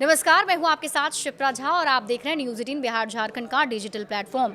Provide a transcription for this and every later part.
नमस्कार, मैं हूं आपके साथ शिप्रा झा और आप देख रहे हैं न्यूज़ 18 बिहार झारखंड का डिजिटल प्लेटफॉर्म।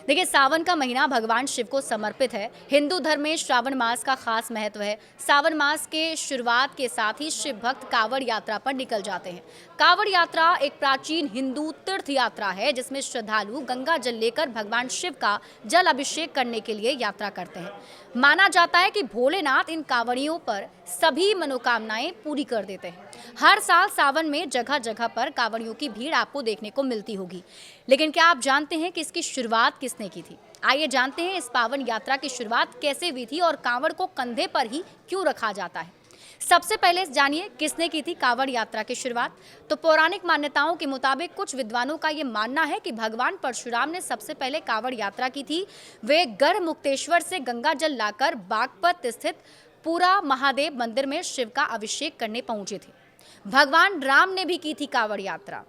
देखिए, सावन का महीना भगवान शिव को समर्पित है। हिंदू धर्म में श्रावण मास का खास महत्व है। सावन मास के शुरुआत के साथ ही शिव भक्त कांवड़ यात्रा पर निकल जाते हैं। कांवड़ यात्रा एक प्राचीन हिंदू तीर्थ यात्रा है जिसमें श्रद्धालु गंगा जल लेकर भगवान शिव का जल अभिषेक करने के लिए यात्रा करते हैं। माना जाता है कि भोलेनाथ इन कांवड़ियों पर सभी मनोकामनाएं पूरी कर देते हैं। हर साल सावन में जगह जगह पर कांवड़ियों की भीड़ आपको देखने को मिलती होगी, लेकिन क्या आप जानते हैं कि इसकी शुरुआत किसने की थी? आइए जानते हैं इस पावन यात्रा की शुरुआत कैसे हुई थी और कांवड़ को कंधे पर ही क्यों रखा जाता है। सबसे पहले जानिए किसने की थी कांवड़ यात्रा की शुरुआत। तो पौराणिक मान्यताओं के मुताबिक कुछ विद्वानों का ये मानना है कि भगवान परशुराम ने सबसे पहले कांवड़ यात्रा की थी। वे गढ़ मुक्तेश्वर से गंगा जल लाकर बागपत स्थित पूरा महादेव मंदिर में शिव का अभिषेक करने पहुंचे थे। भगवान राम ने भी की थी कांवड़ यात्रा।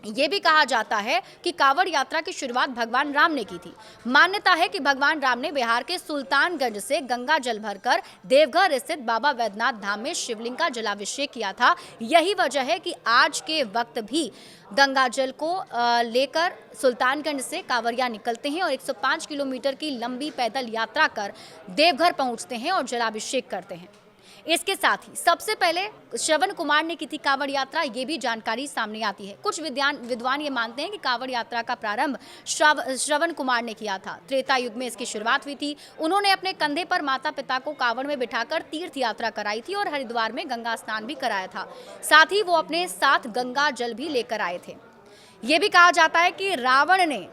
ये भी कहा जाता है कि कांवड़ यात्रा की शुरुआत भगवान राम ने की थी। मान्यता है कि भगवान राम ने बिहार के सुल्तानगंज से गंगा जल भरकर देवघर स्थित बाबा वैद्यनाथ धाम में शिवलिंग का जलाभिषेक किया था। यही वजह है कि आज के वक्त भी गंगा जल को लेकर सुल्तानगंज से कांवड़िया निकलते हैं और 105 किलोमीटर की लंबी पैदल यात्रा कर देवघर पहुंचते हैं और जलाभिषेक करते हैं। इसके साथ ही सबसे पहले श्रवण कुमार ने की थी कांवड़ यात्रा, ये भी जानकारी सामने आती है। कुछ विद्वान ये मानते हैं कि कांवड़ यात्रा का प्रारंभ श्रवण कुमार ने किया था। त्रेता युग में इसकी शुरुआत हुई थी। उन्होंने अपने कंधे पर माता पिता को कांवड़ में बिठाकर तीर्थ यात्रा कराई थी और हरिद्वार में गंगा स्नान भी कराया था। साथ ही वो अपने साथ गंगा जल भी लेकर आए थे। ये भी कहा जाता है कि रावण ने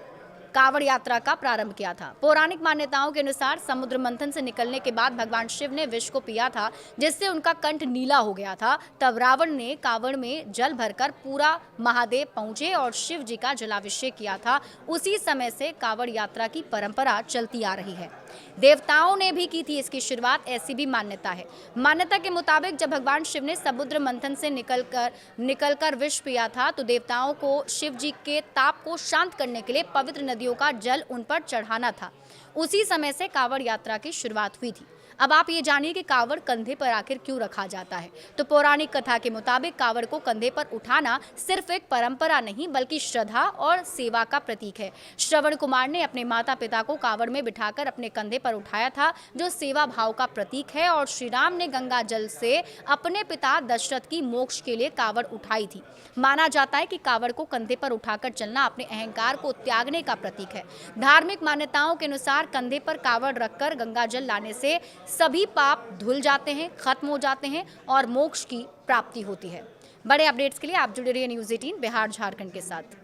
कांवड़ यात्रा का प्रारंभ किया था। पौराणिक मान्यताओं के अनुसार समुद्र मंथन से निकलने के बाद भगवान शिव ने विष को पिया था, जिससे उनका कंठ नीला हो गया था। तब रावण ने कांवड़ में जल भरकर पूरा महादेव पहुंचे और शिव जी का जलाभिषेक किया था। उसी समय से कांवड़ यात्रा की परंपरा चलती आ रही है। देवताओं ने भी की थी इसकी शुरुआत, ऐसी भी मान्यता है। मान्यता के मुताबिक जब भगवान शिव ने समुद्र मंथन से निकलकर विष पिया था तो देवताओं को शिव जी के ताप को शांत करने के लिए पवित्र नदियों का जल उन पर चढ़ाना था। उसी समय से कांवड़ यात्रा की शुरुआत हुई थी। अब आप ये जानिए कि कांवड़ कंधे पर आखिर क्यों रखा जाता है। तो पौराणिक कथा के मुताबिक कांवड़ को कंधे पर उठाना सिर्फ एक परंपरा नहीं बल्कि श्रद्धा और सेवा का प्रतीक है। श्रवण कुमार ने अपने माता पिता को कांवड़ में बिठाकर अपने कंधे पर उठाया था, जो सेवा भाव का प्रतीक है। और श्री राम ने गंगा जल से अपने पिता दशरथ की मोक्ष के लिए कांवड़ उठाई थी। माना जाता है कि कांवड़ को कंधे पर उठाकर चलना अपने अहंकार को त्यागने का प्रतीक है। धार्मिक मान्यताओं के अनुसार कंधे पर कांवड़ रखकर गंगा जल लाने से सभी पाप धुल जाते हैं, खत्म हो जाते हैं और मोक्ष की प्राप्ति होती है। बड़े अपडेट्स के लिए आप जुड़े रहिए न्यूज़ 18 बिहार झारखंड के साथ।